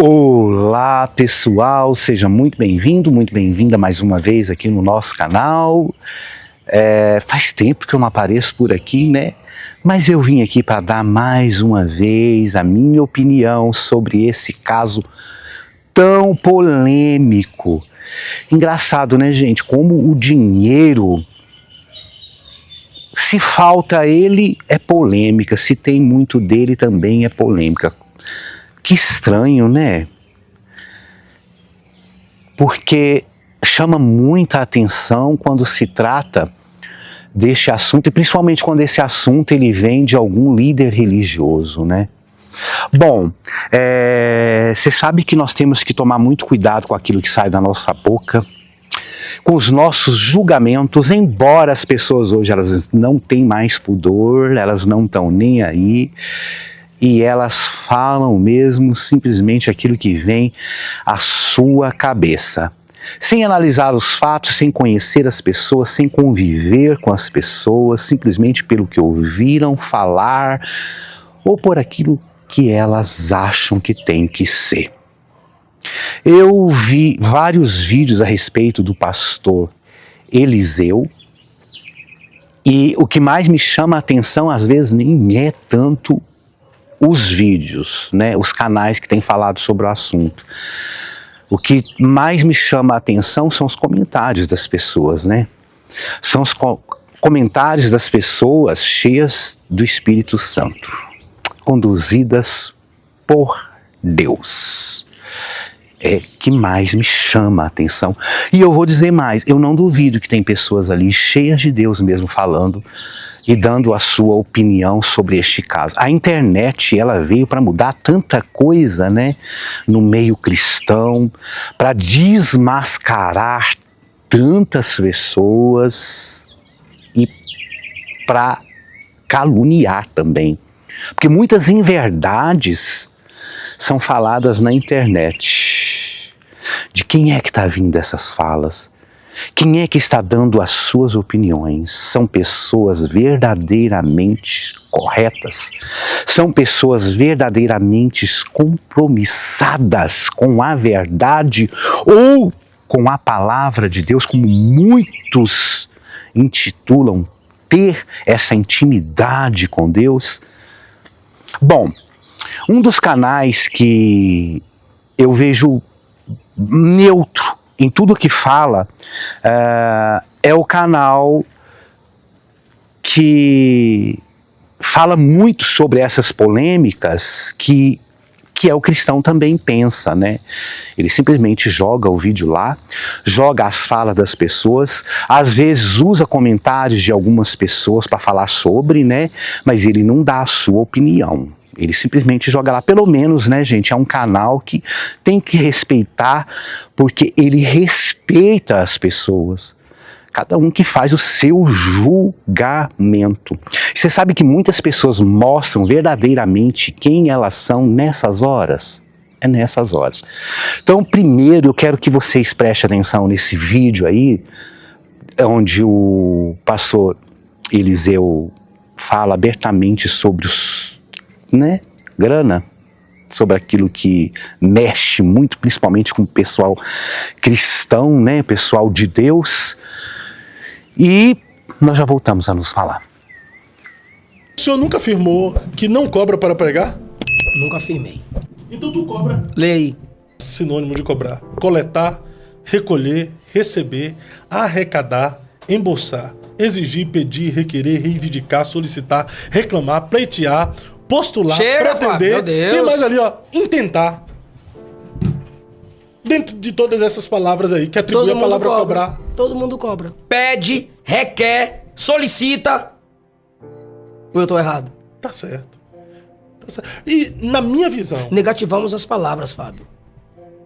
Olá pessoal, seja muito bem-vindo, muito bem-vinda mais uma vez aqui no nosso canal. Faz tempo que eu não apareço por aqui, né? Mas eu vim aqui para dar mais uma vez a minha opinião sobre esse caso tão polêmico. Engraçado, né, gente? Como o dinheiro, se falta ele, é polêmica, se tem muito dele também é polêmica. Que estranho, né? Porque chama muita atenção quando se trata deste assunto, e principalmente quando esse assunto ele vem de algum líder religioso, né? Bom, você sabe que nós temos que tomar muito cuidado com aquilo que sai da nossa boca, com os nossos julgamentos, embora as pessoas hoje elas não têm mais pudor, elas não estão nem aí, e elas falam mesmo simplesmente aquilo que vem à sua cabeça. Sem analisar os fatos, sem conhecer as pessoas, sem conviver com as pessoas, simplesmente pelo que ouviram falar ou por aquilo que elas acham que tem que ser. Eu vi vários vídeos a respeito do pastor Eliseu, e o que mais me chama a atenção às vezes nem é tanto os vídeos, né, os canais que têm falado sobre o assunto. O que mais me chama a atenção são os comentários das pessoas, né? São os comentários das pessoas cheias do Espírito Santo, conduzidas por Deus. É que mais me chama a atenção. E eu vou dizer mais, eu não duvido que tem pessoas ali cheias de Deus mesmo falando e dando a sua opinião sobre este caso. A internet, ela veio para mudar tanta coisa, né, no meio cristão, para desmascarar tantas pessoas e para caluniar também. Porque muitas inverdades são faladas na internet. De quem é que está vindo essas falas? Quem é que está dando as suas opiniões? São pessoas verdadeiramente corretas? São pessoas verdadeiramente compromissadas com a verdade ou com a palavra de Deus, como muitos intitulam ter essa intimidade com Deus? Bom, um dos canais que eu vejo neutro em tudo que fala, é o canal que fala muito sobre essas polêmicas que é o Cristão Também Pensa, né? Ele simplesmente joga o vídeo lá, joga as falas das pessoas, às vezes usa comentários de algumas pessoas para falar sobre, né? Mas ele não dá a sua opinião. Ele simplesmente joga lá. Pelo menos, né, gente, é um canal que tem que respeitar, porque ele respeita as pessoas. Cada um que faz o seu julgamento. Você sabe que muitas pessoas mostram verdadeiramente quem elas são nessas horas? É nessas horas. Então, primeiro, eu quero que vocês prestem atenção nesse vídeo aí, onde o pastor Eliseu fala abertamente sobre grana, sobre aquilo que mexe muito, principalmente com o pessoal cristão, né, pessoal de Deus, e nós já voltamos a nos falar. O senhor nunca afirmou que não cobra para pregar? Nunca afirmei. Então tu cobra. Lei. Sinônimo de cobrar: coletar, recolher, receber, arrecadar, embolsar, exigir, pedir, requerer, reivindicar, solicitar, reclamar, pleitear, postular, Chega, pretender, Fábio, meu Deus. e mais ali, ó, intentar. Dentro de todas essas palavras aí, que atribui a palavra cobrar. Todo mundo cobra. Pede, requer, solicita. Ou eu tô errado? Tá certo. Tá certo. E na minha visão... Negativamos as palavras, Fábio.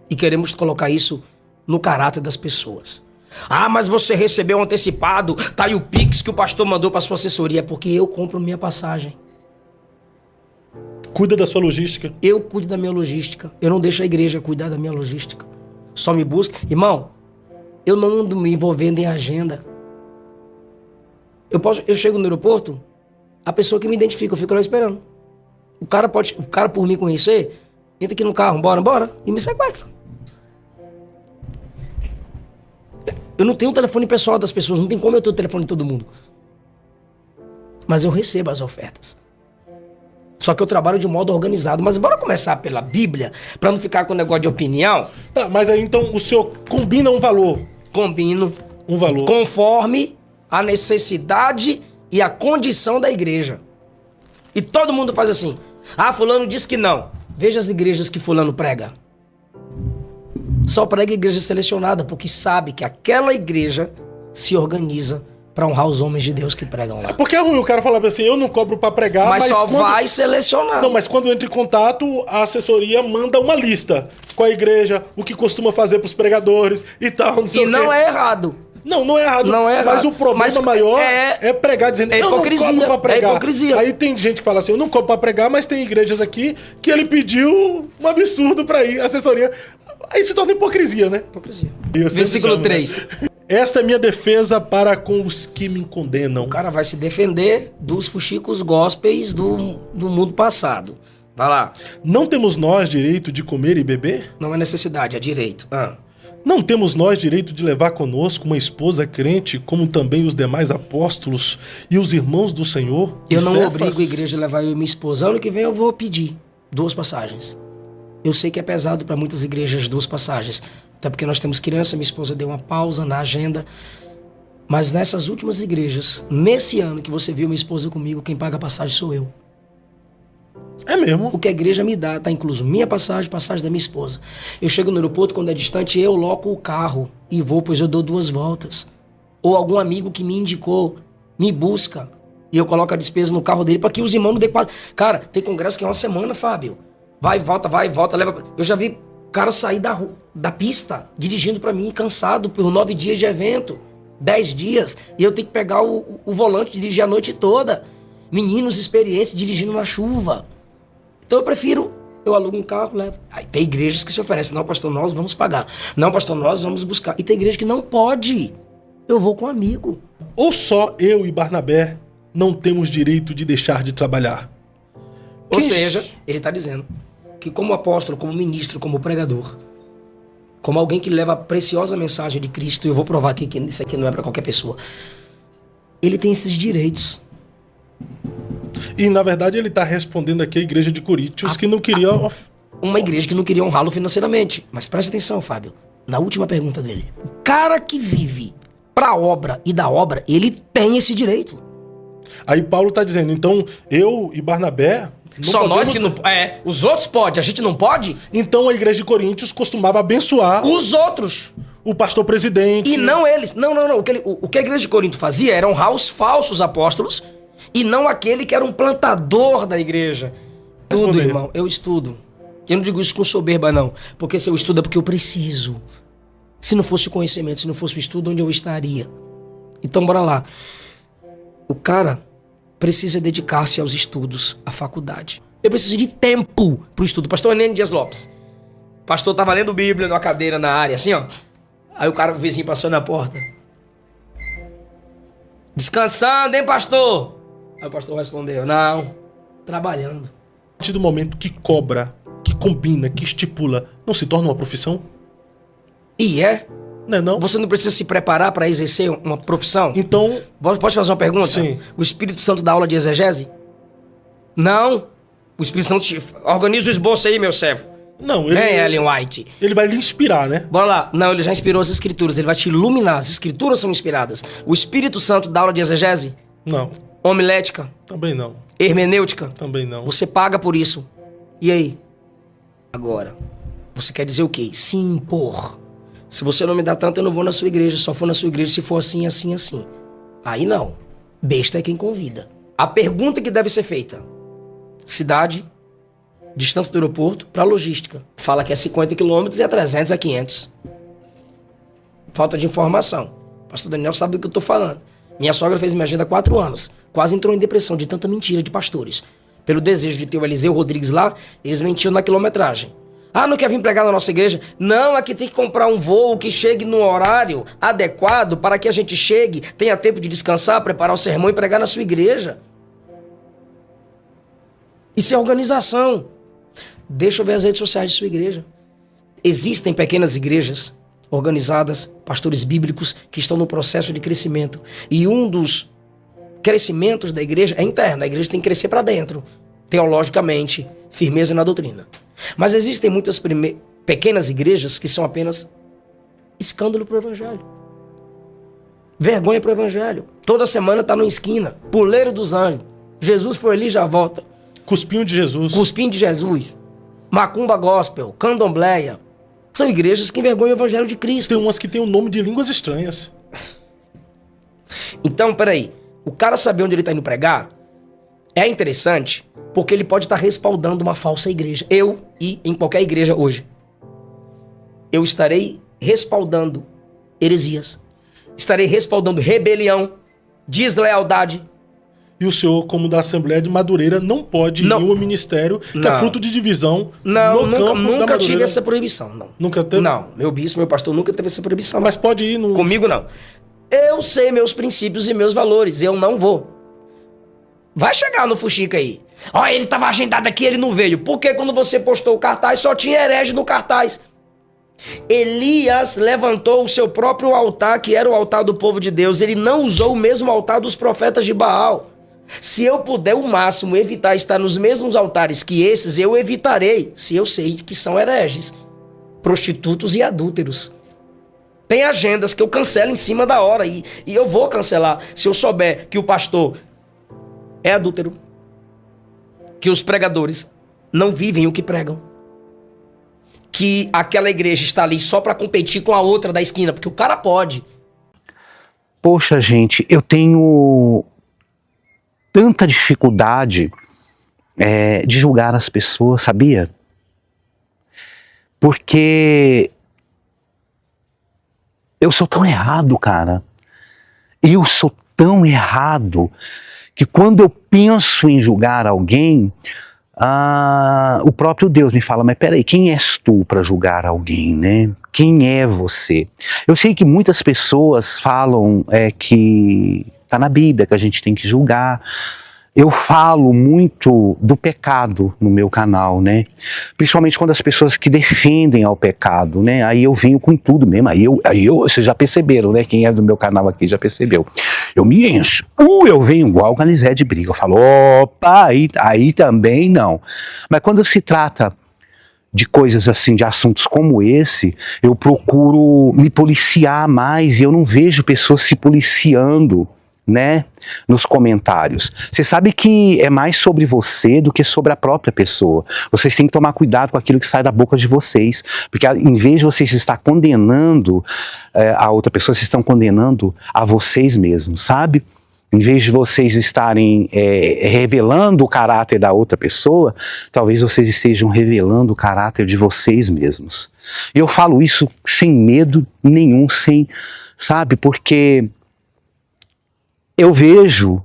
E queremos colocar isso no caráter das pessoas. Ah, mas você recebeu um antecipado, tá aí o Pix que o pastor mandou pra sua assessoria, porque eu compro minha passagem. Cuida da sua logística. Eu cuido da minha logística. Eu não deixo a igreja cuidar da minha logística. Só me busca. Irmão, eu não ando me envolvendo em agenda. Eu chego no aeroporto, a pessoa que me identifica, eu fico lá esperando. O cara por me conhecer, Entra aqui no carro, bora. E me sequestra. Eu não tenho o telefone pessoal das pessoas, não tem como eu ter o telefone de todo mundo. Mas eu recebo as ofertas. Só que eu trabalho de modo organizado. Mas bora começar pela Bíblia, pra não ficar com o negócio de opinião. Tá, mas aí então o senhor combina um valor. Combino. Um valor. Conforme a necessidade e a condição da igreja. E todo mundo faz assim. Ah, fulano diz que não. Veja as igrejas que fulano prega. Só prega igreja selecionada, porque sabe que aquela igreja se organiza para honrar os homens de Deus que pregam lá. Porque é ruim o cara falar assim, eu não cobro pra pregar, Mas só quando... vai selecionar. Não, mas quando entra em contato, a assessoria manda uma lista com a igreja, o que costuma fazer pros pregadores e tal, não sei E o não quê. é errado. Não é errado. Não é errado. Mas o problema maior é pregar dizendo, é eu não hipocrisia, cobro pra pregar. é hipocrisia. Aí tem gente que fala assim, eu não cobro pra pregar, mas tem igrejas aqui que ele pediu um absurdo pra ir, assessoria. Aí se torna hipocrisia, né? Hipocrisia. Versículo Versículo 3. Esta é minha defesa para com os que me condenam. O cara vai se defender dos fuxicos gospels do mundo passado. Vai lá. Não temos nós direito de comer e beber? Não é necessidade, é direito. Não temos nós direito de levar conosco uma esposa crente, como também os demais apóstolos e os irmãos do Senhor? Eu não Cefas? obrigo a igreja a levar eu e minha esposa. Ano que vem eu vou pedir 2 passagens. Eu sei que é pesado para muitas igrejas 2 passagens. Até porque nós temos criança, minha esposa deu uma pausa na agenda. Mas nessas últimas igrejas, nesse ano que você viu minha esposa comigo, quem paga a passagem sou eu. É mesmo? O que a igreja me dá, tá incluso minha passagem, passagem da minha esposa. Eu chego no aeroporto, quando é distante, eu loco o carro e vou, pois eu dou 2 voltas. Ou algum amigo que me indicou, me busca, e eu coloco a despesa no carro dele para que os irmãos não dê quase... Cara, tem congresso que é uma semana, Fábio. Vai e volta, leva... Eu já vi cara sair da pista, dirigindo para mim, cansado, por 9 dias de evento, 10 dias, e eu tenho que pegar o volante, dirigir a noite toda. Meninos experientes dirigindo na chuva. Então eu alugo um carro, levo. Aí tem igrejas que se oferecem, não, pastor, nós vamos pagar. Não, pastor, nós vamos buscar. E tem igreja que não pode. Eu vou com um amigo. Ou só eu e Barnabé não temos direito de deixar de trabalhar? Ou seja, ele está dizendo que como apóstolo, como ministro, como pregador, como alguém que leva a preciosa mensagem de Cristo, eu vou provar aqui que isso aqui não é para qualquer pessoa, ele tem esses direitos. E na verdade ele está respondendo aqui a igreja de Coríntios que não queria... Uma igreja que não queria honrá-lo financeiramente. Mas presta atenção, Fábio, na última pergunta dele. O cara que vive pra obra e da obra, ele tem esse direito. Aí Paulo está dizendo, então eu e Barnabé... Só nós que não... os outros podem, a gente não pode? Então a igreja de Coríntios costumava abençoar... Os outros. O pastor presidente... E não eles. Não. O que a igreja de Corinto fazia era honrar os falsos apóstolos e não aquele que era um plantador da igreja. Tudo, irmão. Eu estudo. Eu não digo isso com soberba, não. Porque se eu estudo é porque eu preciso. Se não fosse o conhecimento, se não fosse o estudo, onde eu estaria? Então, bora lá. O cara precisa dedicar-se aos estudos, à faculdade. Eu preciso de tempo pro estudo. Pastor Nene Dias Lopes. Pastor tava lendo Bíblia numa cadeira na área, assim, ó. Aí o vizinho passou na porta. Descansando, hein, pastor? Aí o pastor respondeu, não, trabalhando. A partir do momento que cobra, que combina, que estipula, não se torna uma profissão? E é? Não é não? Você não precisa se preparar para exercer uma profissão? Então... Pode fazer uma pergunta? Sim. O Espírito Santo dá aula de exegese? Não. O Espírito Santo organiza o esboço aí, meu servo. Não, ele... Ellen White. Ele vai lhe inspirar, né? Bora lá. Não, ele já inspirou as escrituras. Ele vai te iluminar. As escrituras são inspiradas. O Espírito Santo dá aula de exegese? Não. Homilética? Também não. Hermenêutica? Também não. Você paga por isso. E aí? Agora, você quer dizer o quê? Se impor. Se você não me dá tanto, eu não vou na sua igreja. Só for na sua igreja se for assim, assim, assim. Aí não. Besta é quem convida. A pergunta que deve ser feita. Cidade, distância do aeroporto para logística. Fala que é 50 quilômetros e é 300 a 500. Falta de informação. Pastor Daniel sabe do que eu tô falando. Minha sogra fez minha agenda há 4 anos. Quase entrou em depressão de tanta mentira de pastores. Pelo desejo de ter o Eliseu Rodrigues lá, eles mentiam na quilometragem. Ah, não quer vir pregar na nossa igreja? Não, aqui tem que comprar um voo que chegue no horário adequado para que a gente chegue, tenha tempo de descansar, preparar o sermão e pregar na sua igreja. Isso é organização. Deixa eu ver as redes sociais de sua igreja. Existem pequenas igrejas organizadas, pastores bíblicos, que estão no processo de crescimento. E um dos crescimentos da igreja é interno. A igreja tem que crescer para dentro, teologicamente, firmeza na doutrina. Mas existem muitas pequenas igrejas que são apenas escândalo para o evangelho. Vergonha para o evangelho. Toda semana está numa esquina. Puleiro dos anjos. Jesus foi ali e já volta. Cuspinho de Jesus. Cuspinho de Jesus. Macumba gospel. Candombleia. São igrejas que envergonham o evangelho de Cristo. Tem umas que tem o nome de línguas estranhas. Então, peraí. O cara saber onde ele está indo pregar é interessante porque ele pode estar respaldando uma falsa igreja. Eu, e em qualquer igreja hoje, eu estarei respaldando heresias. Estarei respaldando rebelião, deslealdade. E o senhor, como da Assembleia de Madureira, não pode ir em um ministério que é fruto de divisão não, no campo da nunca Madureira. tive essa proibição, não. Nunca teve? Não, meu bispo, meu pastor nunca teve essa proibição. Mas pode ir no... Comigo não. Eu sei meus princípios e meus valores, eu não vou. Vai chegar no Fuxica aí. Ó, ele tava agendado aqui, ele não veio. Por que quando você postou o cartaz, só tinha herege no cartaz? Elias levantou o seu próprio altar, que era o altar do povo de Deus. Ele não usou o mesmo altar dos profetas de Baal. Se eu puder o máximo evitar estar nos mesmos altares que esses, eu evitarei, se eu sei que são hereges, prostitutos e adúlteros. Tem agendas que eu cancelo em cima da hora e eu vou cancelar se eu souber que o pastor é adúltero, que os pregadores não vivem o que pregam, que aquela igreja está ali só para competir com a outra da esquina, porque o cara pode. Poxa, gente, eu tenho tanta dificuldade de julgar as pessoas, sabia? Porque eu sou tão errado, cara. Eu sou tão errado que quando eu penso em julgar alguém, o próprio Deus me fala, mas peraí, quem és tu para julgar alguém, né? Quem é você? Eu sei que muitas pessoas falam que está na Bíblia, que a gente tem que julgar. Eu falo muito do pecado no meu canal, né? Principalmente quando as pessoas que defendem ao pecado, né? Aí eu venho com tudo mesmo. Aí eu, vocês já perceberam, né? Quem é do meu canal aqui já percebeu. Eu me encho. Eu venho igual o Calizé de briga. Eu falo, opa, aí também não. Mas quando se trata de coisas assim, de assuntos como esse, eu procuro me policiar mais e eu não vejo pessoas se policiando, né, nos comentários. Você sabe que é mais sobre você do que sobre a própria pessoa. Vocês têm que tomar cuidado com aquilo que sai da boca de vocês, porque em vez de vocês estar condenando a outra pessoa, vocês estão condenando a vocês mesmos, sabe? Em vez de vocês estarem revelando o caráter da outra pessoa, talvez vocês estejam revelando o caráter de vocês mesmos. E eu falo isso sem medo nenhum, sabe, porque eu vejo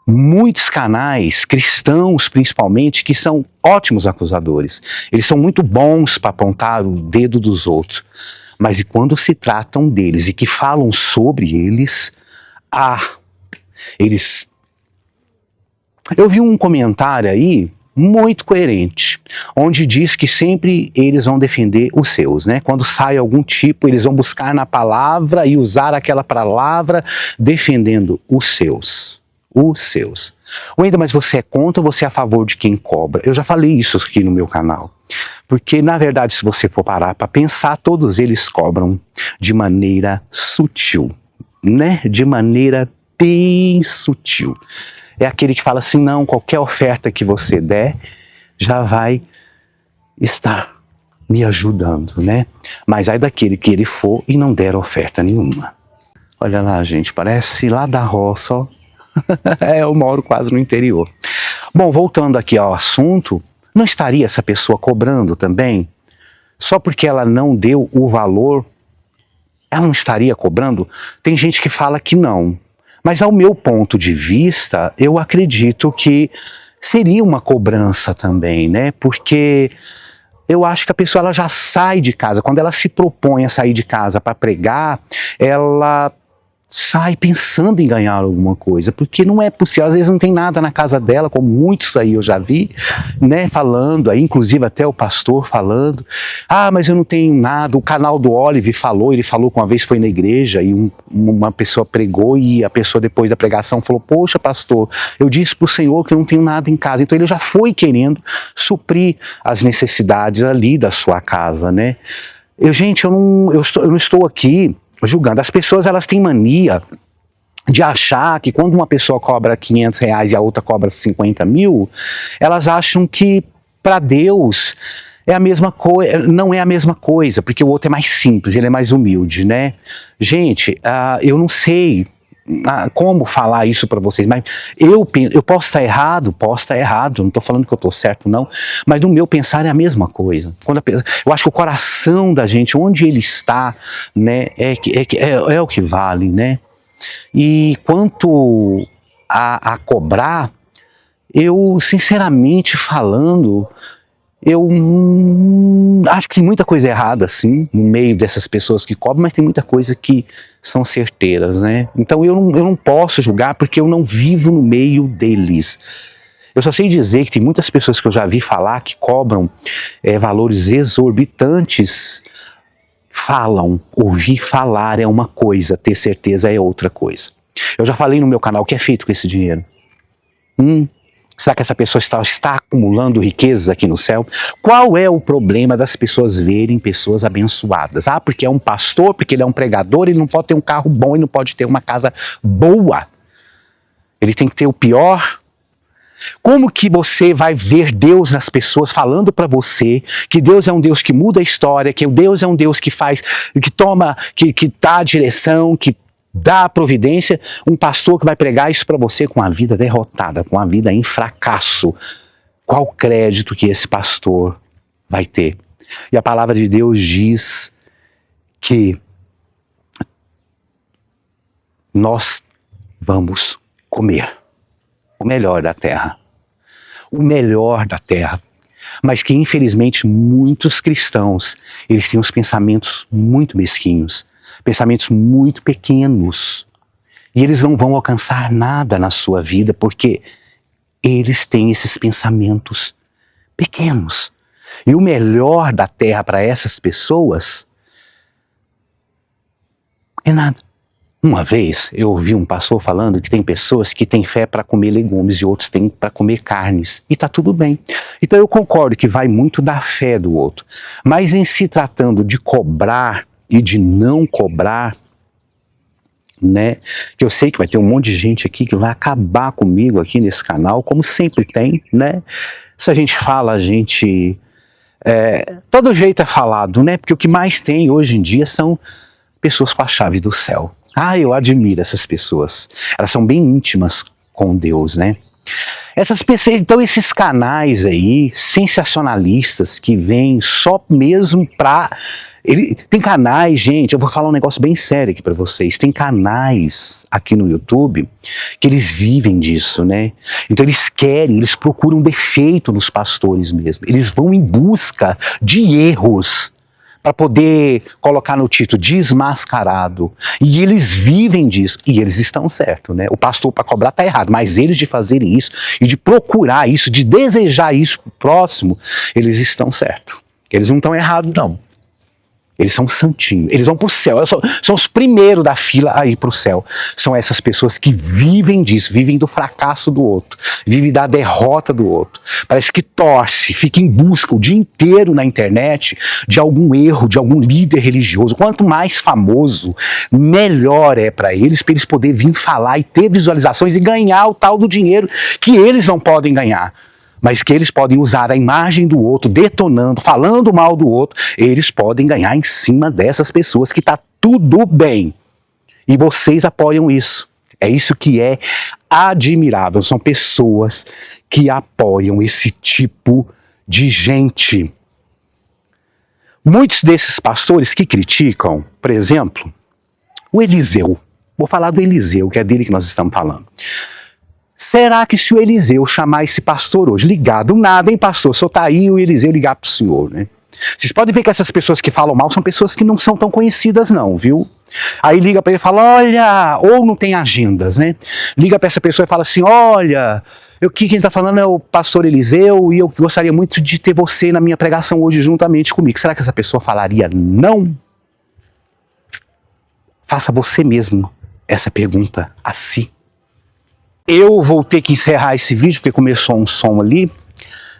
muitos canais cristãos, principalmente, que são ótimos acusadores. Eles são muito bons para apontar o dedo dos outros. Mas e quando se tratam deles e que falam sobre eles, Eu vi um comentário aí muito coerente, onde diz que sempre eles vão defender os seus, né? Quando sai algum tipo, eles vão buscar na palavra e usar aquela palavra defendendo os seus. Os seus. Wendel, mas você é contra ou você é a favor de quem cobra? Eu já falei isso aqui no meu canal. Porque, na verdade, se você for parar para pensar, todos eles cobram de maneira sutil, né? De maneira bem sutil. É aquele que fala assim, não, qualquer oferta que você der já vai estar me ajudando, né? Mas aí daquele que ele for e não der oferta nenhuma. Olha lá, gente, parece lá da roça, ó. Eu moro quase no interior. Bom, voltando aqui ao assunto, não estaria essa pessoa cobrando também? Só porque ela não deu o valor, ela não estaria cobrando? Tem gente que fala que não. Mas ao meu ponto de vista, eu acredito que seria uma cobrança também, né? Porque eu acho que a pessoa ela já sai de casa, quando ela se propõe a sair de casa para pregar, ela sai pensando em ganhar alguma coisa, porque não é possível, às vezes não tem nada na casa dela, como muitos aí eu já vi, né, falando, aí inclusive até o pastor falando, mas eu não tenho nada. O canal do Olive falou, ele falou que uma vez foi na igreja e uma pessoa pregou e a pessoa depois da pregação falou, poxa pastor, eu disse pro Senhor que eu não tenho nada em casa, então ele já foi querendo suprir as necessidades ali da sua casa, né. Gente, eu não estou aqui julgando. As pessoas, elas têm mania de achar que quando uma pessoa cobra R$500 e a outra cobra 50 mil, elas acham que para Deus é a mesma coisa. Não é a mesma coisa, porque o outro é mais simples, ele é mais humilde, né? Gente, eu não sei como falar isso para vocês, mas eu posso estar errado, não estou falando que eu estou certo não, mas no meu pensar é a mesma coisa. Eu acho que o coração da gente, onde ele está, né, é o que vale, né? E quanto a cobrar, eu sinceramente falando, eu acho que tem muita coisa errada, sim, no meio dessas pessoas que cobram, mas tem muita coisa que são certeiras, né? Então eu não posso julgar porque eu não vivo no meio deles. Eu só sei dizer que tem muitas pessoas que eu já vi falar que cobram valores exorbitantes. Falam, ouvir falar é uma coisa, ter certeza é outra coisa. Eu já falei no meu canal o que é feito com esse dinheiro. Será que essa pessoa está acumulando riquezas aqui no céu? Qual é o problema das pessoas verem pessoas abençoadas? Porque é um pastor, porque ele é um pregador, ele não pode ter um carro bom e não pode ter uma casa boa. Ele tem que ter o pior. Como que você vai ver Deus nas pessoas falando para você que Deus é um Deus que muda a história, que Deus é um Deus que faz, que toma, que dá a direção, que dá a providência, um pastor que vai pregar isso para você com a vida derrotada, com a vida em fracasso? Qual crédito que esse pastor vai ter? E a palavra de Deus diz que nós vamos comer o melhor da terra. O melhor da terra. Mas que infelizmente muitos cristãos, eles têm uns pensamentos muito mesquinhos, pensamentos muito pequenos, e eles não vão alcançar nada na sua vida porque eles têm esses pensamentos pequenos. E o melhor da terra para essas pessoas é nada. Uma vez eu ouvi um pastor falando que tem pessoas que têm fé para comer legumes e outros têm para comer carnes. E está tudo bem. Então eu concordo que vai muito da fé do outro. Mas em se tratando de cobrar e de não cobrar, né? Que eu sei que vai ter um monte de gente aqui que vai acabar comigo aqui nesse canal, como sempre tem, né? Se a gente fala, a gente... todo jeito é falado, né? Porque o que mais tem hoje em dia são pessoas com a chave do céu. Eu admiro essas pessoas. Elas são bem íntimas com Deus, né? Essas pessoas, então esses canais aí, sensacionalistas, que vêm só mesmo pra... Tem canais, gente, eu vou falar um negócio bem sério aqui pra vocês. Tem canais aqui no YouTube que eles vivem disso, né? Então eles procuram defeito nos pastores mesmo. Eles vão em busca de erros para poder colocar no título desmascarado. E eles vivem disso. E eles estão certos, né? O pastor para cobrar está errado, mas eles de fazerem isso e de procurar isso, de desejar isso pro próximo, eles estão certos. Eles não estão errados, não. Eles são santinhos, eles vão para o céu, são os primeiros da fila a ir para o céu. São essas pessoas que vivem disso, vivem do fracasso do outro, vivem da derrota do outro. Parece que torce, fica em busca o dia inteiro na internet de algum erro, de algum líder religioso. Quanto mais famoso, melhor é para eles poderem vir falar e ter visualizações e ganhar o tal do dinheiro que eles não podem ganhar. Mas que eles podem usar a imagem do outro, detonando, falando mal do outro, eles podem ganhar em cima dessas pessoas que está tudo bem. E vocês apoiam isso. É isso que é admirável. São pessoas que apoiam esse tipo de gente. Muitos desses pastores que criticam, por exemplo, o Eliseu. Vou falar do Eliseu, que é dele que nós estamos falando. Será que se o Eliseu chamar esse pastor hoje, ligar do nada, hein pastor, o senhor está aí, o Eliseu ligar para o senhor, né? Vocês podem ver que essas pessoas que falam mal são pessoas que não são tão conhecidas não, viu? Aí liga para ele e fala, olha, ou não tem agendas, né? Liga para essa pessoa e fala assim, olha, quem está falando é o pastor Eliseu e eu gostaria muito de ter você na minha pregação hoje juntamente comigo. Será que essa pessoa falaria não? Faça você mesmo essa pergunta a si. Eu vou ter que encerrar esse vídeo porque começou um som ali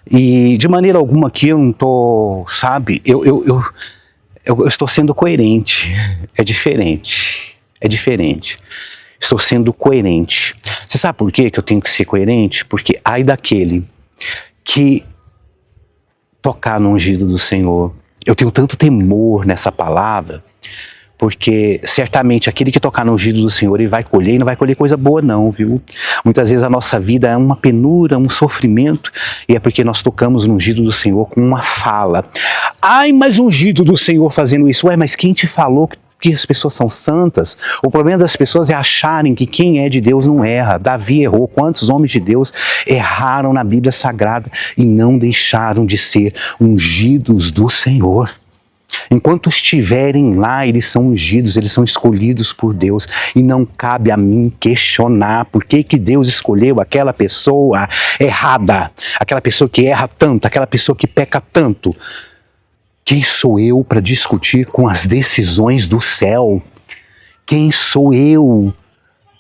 e de maneira alguma aqui eu não tô, sabe, eu estou sendo coerente, é diferente. Estou sendo coerente. Você sabe por quê que eu tenho que ser coerente? Porque ai daquele que tocar no ungido do Senhor. Eu tenho tanto temor nessa palavra, porque certamente aquele que tocar no ungido do Senhor, ele vai colher e não vai colher coisa boa não, viu? Muitas vezes a nossa vida é uma penura, um sofrimento, e é porque nós tocamos no ungido do Senhor com uma fala. Ai, mas o ungido do Senhor fazendo isso. Ué, mas quem te falou que as pessoas são santas? O problema das pessoas é acharem que quem é de Deus não erra. Davi errou. Quantos homens de Deus erraram na Bíblia Sagrada e não deixaram de ser ungidos do Senhor? Enquanto estiverem lá, eles são ungidos, eles são escolhidos por Deus. E não cabe a mim questionar por que Deus escolheu aquela pessoa errada, aquela pessoa que erra tanto, aquela pessoa que peca tanto. Quem sou eu para discutir com as decisões do céu? Quem sou eu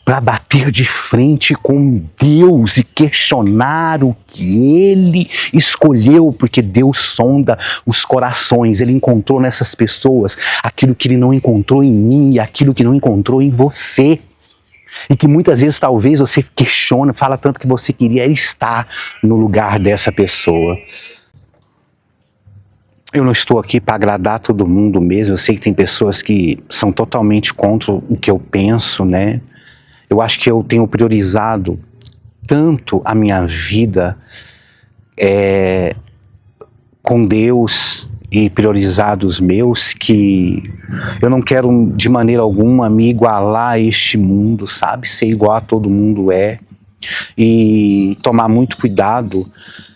para bater de frente com Deus e questionar o que Ele escolheu? Porque Deus sonda os corações. Ele encontrou nessas pessoas aquilo que Ele não encontrou em mim e aquilo que não encontrou em você. E que muitas vezes talvez você questiona, fala tanto que você queria estar no lugar dessa pessoa. Eu não estou aqui para agradar todo mundo mesmo. Eu sei que tem pessoas que são totalmente contra o que eu penso, né? Eu acho que eu tenho priorizado tanto a minha vida com Deus e priorizado os meus, que eu não quero de maneira alguma me igualar a este mundo, sabe? Ser igual a todo mundo é. E tomar muito cuidado,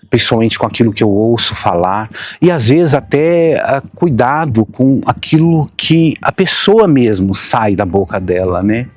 principalmente com aquilo que eu ouço falar, e às vezes até cuidado com aquilo que a pessoa mesmo sai da boca dela, né?